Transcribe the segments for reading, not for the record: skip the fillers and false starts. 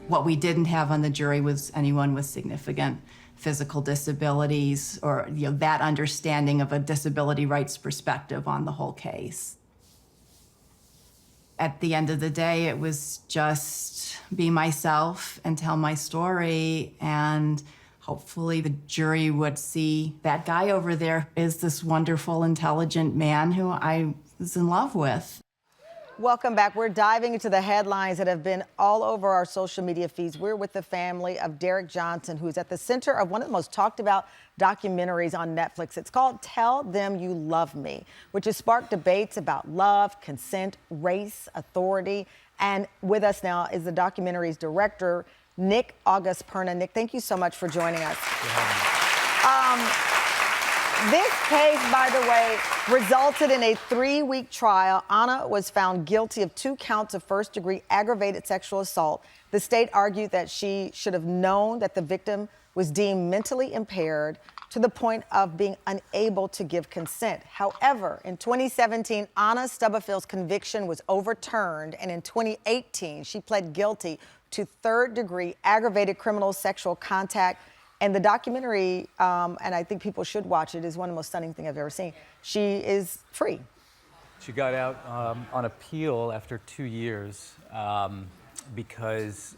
What we didn't have on the jury was anyone with significant physical disabilities or that understanding of a disability rights perspective on the whole case. At the end of the day, it was just be myself and tell my story, and hopefully the jury would see that guy over there is this wonderful, intelligent man who I was in love with. Welcome back. We're diving into the headlines that have been all over our social media feeds. We're with the family of Derek Johnson, who's at the center of one of the most talked about documentaries on Netflix. It's called Tell Them You Love Me, which has sparked debates about love, consent, race, authority. And with us now is the documentary's director, Nick August Perna. Nick, thank you so much for joining us. This case, by the way, resulted in a 3-week trial. Anna was found guilty of 2 counts of first-degree aggravated sexual assault. The state argued that she should have known that the victim was deemed mentally impaired to the point of being unable to give consent. However, in 2017, Anna Stubberfield's conviction was overturned, and in 2018, she pled guilty to third-degree aggravated criminal sexual contact. And the documentary, and I think people should watch it, is one of the most stunning things I've ever seen. She is free. She got out on appeal after 2 years because,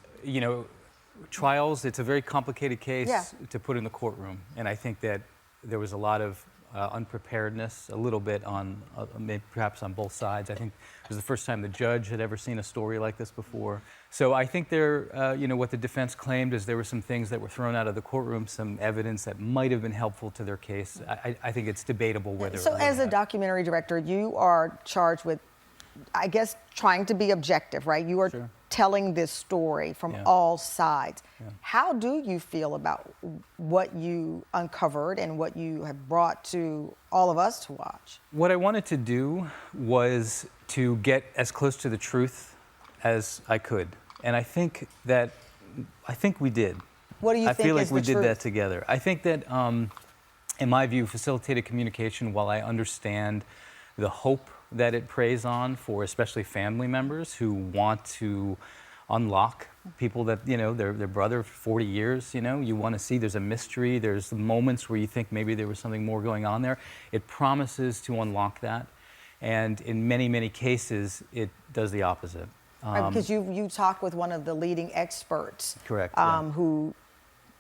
trials, it's a very complicated case to put in the courtroom. And I think that there was a lot of unpreparedness, a little bit on, maybe perhaps on both sides. I think it was the first time the judge had ever seen a story like this before. So I think what the defense claimed is there were some things that were thrown out of the courtroom, some evidence that might have been helpful to their case. I think it's debatable whether. So as a documentary director, you are charged with, I guess, trying to be objective, right? You are telling this story from all sides. How do you feel about what you uncovered and what you have brought to all of us to watch? What I wanted to do was to get as close to the truth as I could. And I think we did. What do you think I feel like is we the did truth? that together. I think that, in my view, facilitated communication, while I understand the hope that it preys on for especially family members who want to unlock people that, their brother 40 years, you want to see there's a mystery, there's moments where you think maybe there was something more going on there. It promises to unlock that. And in many, many cases, it does the opposite. Right, because you talked with one of the leading experts. Correct. Who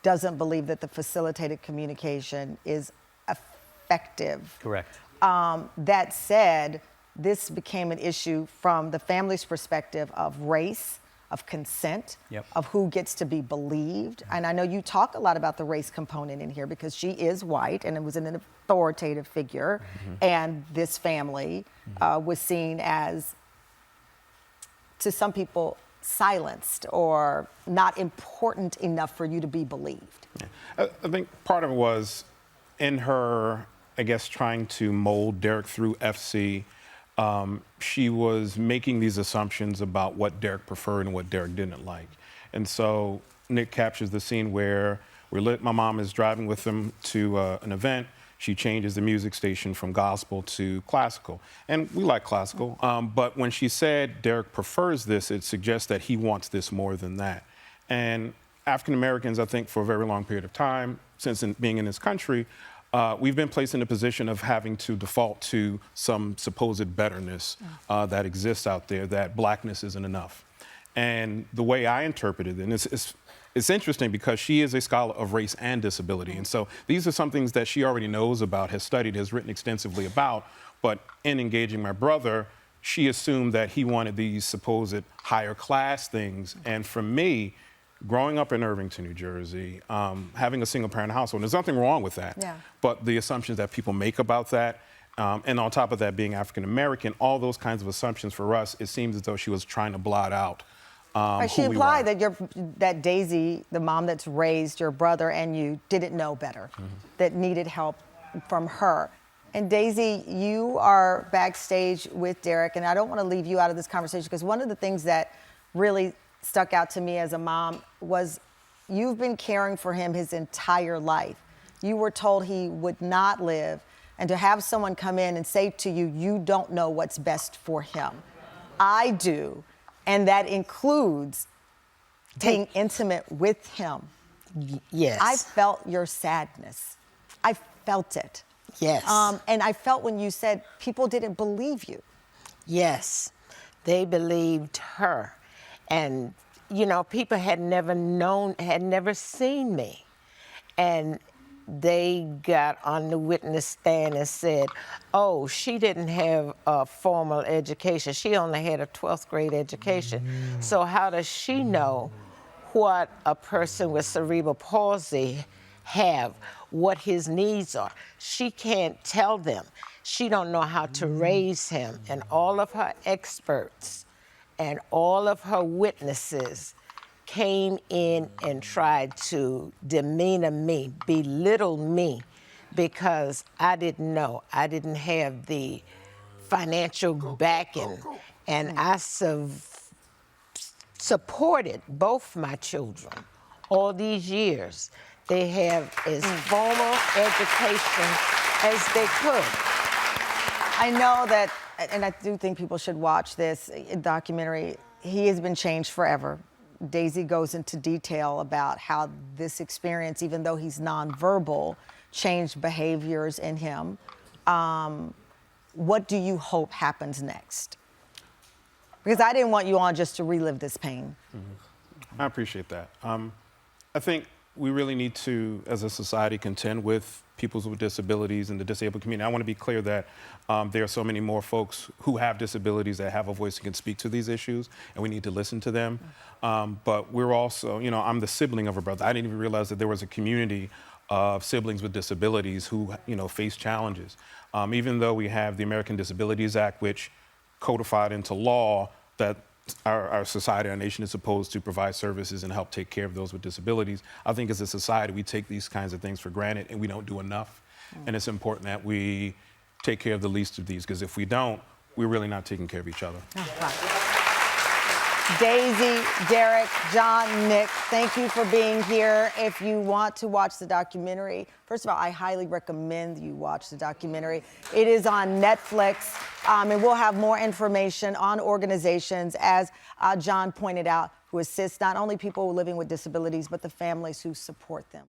doesn't believe that the facilitated communication is effective. Correct. That said, this became an issue from the family's perspective of race, of consent, of who gets to be believed. And I know you talk a lot about the race component in here because she is white and it was an authoritative figure. And this family was seen as, to some people, silenced or not important enough for you to be believed. I think part of it was in her, I guess, trying to mold Derek through FC. She was making these assumptions about what Derek preferred and what Derek didn't like. And so Nick captures the scene where my mom is driving with him to an event. She changes the music station from gospel to classical. And we like classical, but when she said Derek prefers this, it suggests that he wants this more than that. And African Americans, I think, for a very long period of time, since being in this country, we've been placed in a position of having to default to some supposed betterness that exists out there, that blackness isn't enough. And the way I interpreted it, and it's interesting because she is a scholar of race and disability. And so these are some things that she already knows about, has studied, has written extensively about. But in engaging my brother, she assumed that he wanted these supposed higher class things. And for me, growing up in Irvington, New Jersey, having a single parent household, there's nothing wrong with that. But the assumptions that people make about that, and on top of that being African American, all those kinds of assumptions for us, it seems as though she was trying to blot out she implied that Daisy, the mom that's raised your brother and you, didn't know better, that needed help from her. And Daisy, you are backstage with Derek, and I don't want to leave you out of this conversation because one of the things that really stuck out to me as a mom was you've been caring for him his entire life. You were told he would not live, and to have someone come in and say to you, you don't know what's best for him. I do. And that includes being intimate with him. Yes. I felt your sadness. I felt it. Yes. And I felt when you said people didn't believe you. Yes. They believed her. And, you know, people had never seen me. And they got on the witness stand and said, oh, she didn't have a formal education. She only had a 12th grade education. So how does she know what a person with cerebral palsy have, what his needs are? She can't tell them. She don't know how to raise him. And all of her experts and all of her witnesses came in and tried to demean me, belittle me, because I didn't know. I didn't have the financial backing. And I supported both my children all these years. They have as formal education as they could. I know that, and I do think people should watch this documentary. He has been changed forever. Daisy goes into detail about how this experience, even though he's nonverbal, changed behaviors in him. What do you hope happens next? Because I didn't want you on just to relive this pain. I appreciate that. I think we really need to, as a society, contend with people with disabilities and the disabled community. I want to be clear that there are so many more folks who have disabilities that have a voice and can speak to these issues, and we need to listen to them. But we're also, you know, I'm the sibling of a brother. I didn't even realize that there was a community of siblings with disabilities who, you know, face challenges. Even though we have the American Disabilities Act, which codified into law that our society, our nation is supposed to provide services and help take care of those with disabilities. I think as a society, we take these kinds of things for granted and we don't do enough. And it's important that we take care of the least of these, because if we don't, we're really not taking care of each other. Daisy, Derek, John, Nick, thank you for being here. If you want to watch the documentary, first of all, I highly recommend you watch the documentary. It is on Netflix, and we'll have more information on organizations, as John pointed out, who assist not only people living with disabilities, but the families who support them.